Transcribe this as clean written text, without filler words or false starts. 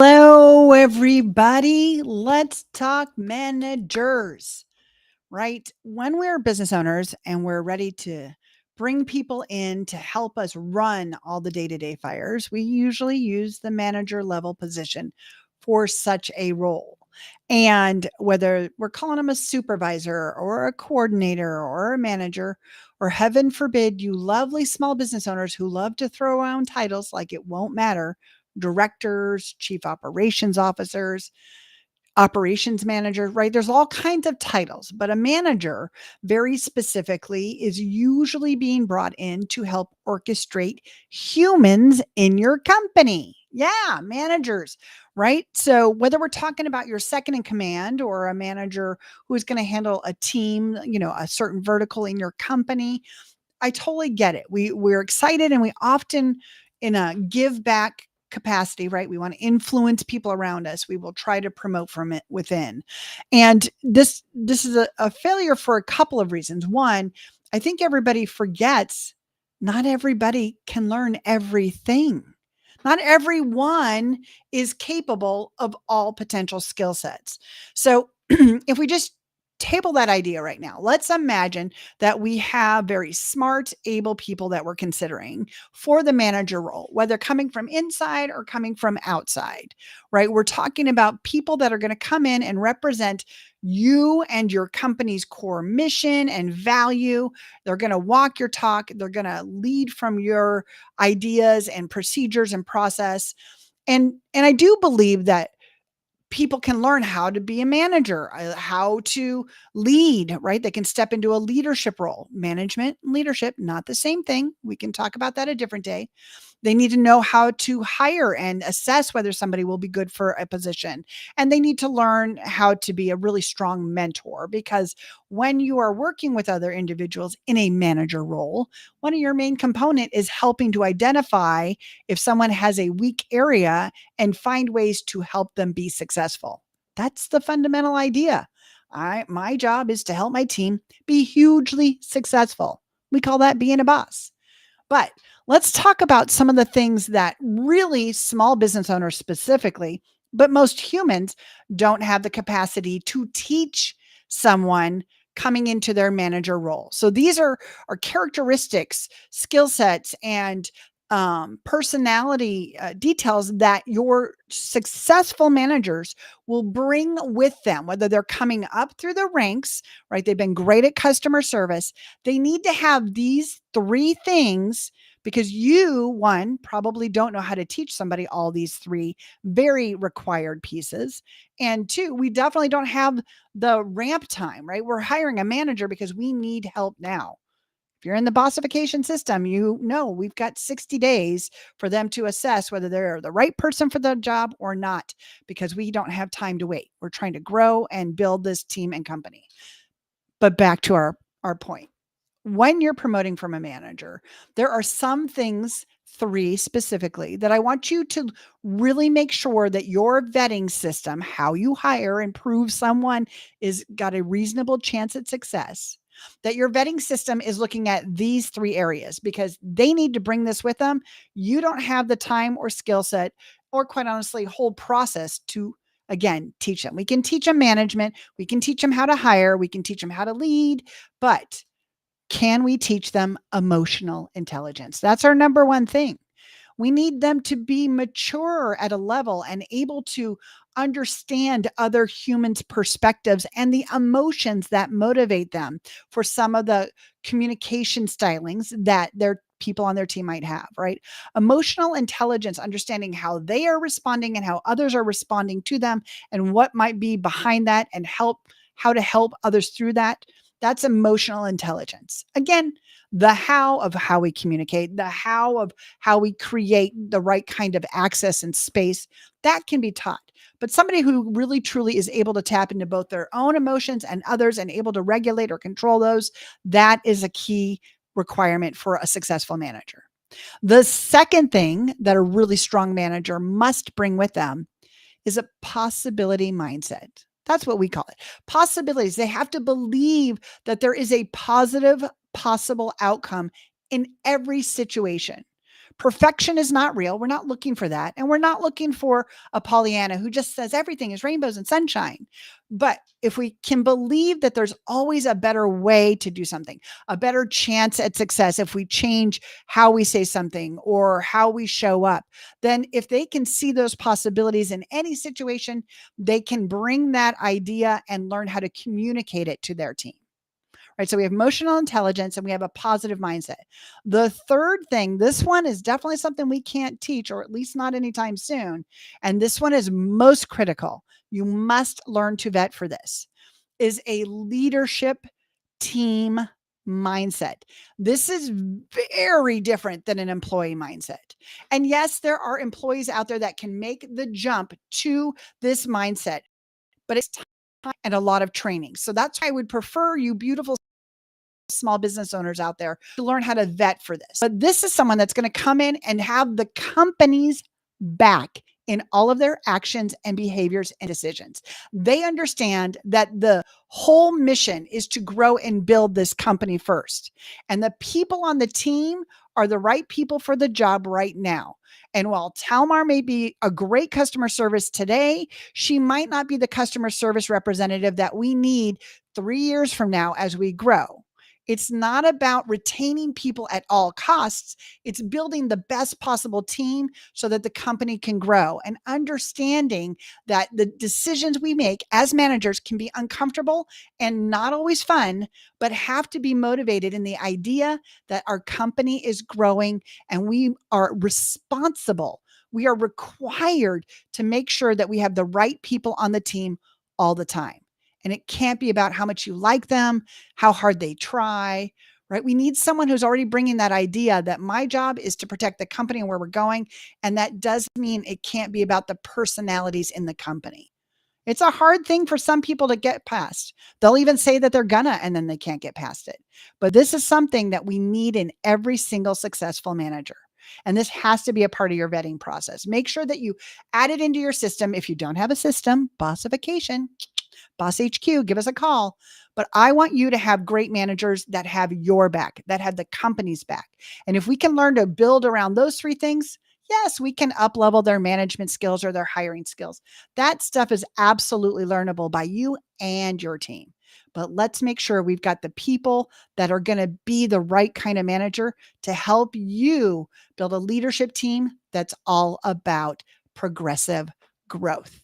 Hello, everybody. Let's talk managers, right? When we're business owners and we're ready to bring people in to help us run all the day to day fires, we usually use the manager level position for such a role. And whether we're calling them a supervisor or a coordinator or a manager, or heaven forbid, you lovely small business owners who love to throw around titles like it won't matter, directors, chief operations officers, operations manager, right? There's all kinds of titles, but a manager, very specifically, is usually being brought in to help orchestrate humans in your company. Yeah, managers, right? So whether we're talking about your second in command or a manager who is going to handle a team, a certain vertical in your company, I totally get it. We're excited and we often in a give back capacity, right? We want to influence people around us. We will try to promote from it within. And this is a failure for a couple of reasons. One, I think everybody forgets not everybody can learn everything. Not everyone is capable of all potential skill sets. So if we just table that idea right now, let's imagine that we have very smart, able people that we're considering for the manager role, whether coming from inside or coming from outside, right? We're talking about people that are going to come in and represent you and your company's core mission and value. They're going to walk your talk. They're going to lead from your ideas and procedures and process. And I do believe that people can learn how to be a manager, how to lead, right? They can step into a leadership role. Management and leadership, not the same thing. We can talk about that a different day. They need to know how to hire and assess whether somebody will be good for a position. And they need to learn how to be a really strong mentor, because when you are working with other individuals in a manager role, one of your main component is helping to identify if someone has a weak area and find ways to help them be successful. That's the fundamental idea. My job is to help my team be hugely successful. We call that being a boss. But let's talk about some of the things that really small business owners specifically, but most humans don't have the capacity to teach someone coming into their manager role. So these are characteristics, skill sets, and personality details that your successful managers will bring with them, whether they're coming up through the ranks, right? They've been great at customer service. They need to have these three things, because you, one, probably don't know how to teach somebody all these three very required pieces. And two, we definitely don't have the ramp time, right? We're hiring a manager because we need help now. If you're in the bossification system, you know we've got 60 days for them to assess whether they're the right person for the job or not, because we don't have time to wait. We're trying to grow and build this team and company. But back to our point. When you're promoting from a manager, there are some things, three specifically, that I want you to really make sure that your vetting system, how you hire and prove someone is got a reasonable chance at success, that your vetting system is looking at these three areas, because they need to bring this with them. You don't have the time or skill set, or quite honestly, whole process to again teach them. We can teach them management, we can teach them how to hire, we can teach them how to lead, but can we teach them emotional intelligence? That's our number one thing. We need them to be mature at a level and able to understand other humans' perspectives and the emotions that motivate them for some of the communication stylings that their people on their team might have, right? Emotional intelligence, understanding how they are responding and how others are responding to them and what might be behind that, and how to help others through that. That's emotional intelligence. Again, the how of how we communicate, the how of how we create the right kind of access and space, that can be taught. But somebody who really truly is able to tap into both their own emotions and others and able to regulate or control those, that is a key requirement for a successful manager. The second thing that a really strong manager must bring with them is a possibility mindset. That's what we call it. Possibilities. They have to believe that there is a positive possible outcome in every situation. Perfection is not real. We're not looking for that. And we're not looking for a Pollyanna who just says everything is rainbows and sunshine. But if we can believe that there's always a better way to do something, a better chance at success if we change how we say something or how we show up, then if they can see those possibilities in any situation, they can bring that idea and learn how to communicate it to their team. Right. So we have emotional intelligence and we have a positive mindset. The third thing, this one is definitely something we can't teach, or at least not anytime soon. And this one is most critical. You must learn to vet for this, is a leadership team mindset. This is very different than an employee mindset. And yes, there are employees out there that can make the jump to this mindset, but it's time and a lot of training. So that's why I would prefer you beautiful small business owners out there to learn how to vet for this. But this is someone that's going to come in and have the company's back in all of their actions and behaviors and decisions. They understand that the whole mission is to grow and build this company first. And the people on the team are the right people for the job right now. And while Talmar may be a great customer service today, she might not be the customer service representative that we need 3 years from now as we grow. It's not about retaining people at all costs. It's building the best possible team so that the company can grow, and understanding that the decisions we make as managers can be uncomfortable and not always fun, but have to be motivated in the idea that our company is growing and we are responsible. We are required to make sure that we have the right people on the team all the time. And it can't be about how much you like them, how hard they try, right? We need someone who's already bringing that idea that my job is to protect the company and where we're going. And that does mean it can't be about the personalities in the company. It's a hard thing for some people to get past. They'll even say that they're gonna, and then they can't get past it. But this is something that we need in every single successful manager. And this has to be a part of your vetting process. Make sure that you add it into your system. If you don't have a system, bossification, Boss HQ, give us a call. But I want you to have great managers that have your back, that have the company's back. And if we can learn to build around those three things, yes, we can up level their management skills or their hiring skills. That stuff is absolutely learnable by you and your team. But let's make sure we've got the people that are going to be the right kind of manager to help you build a leadership team that's all about progressive growth.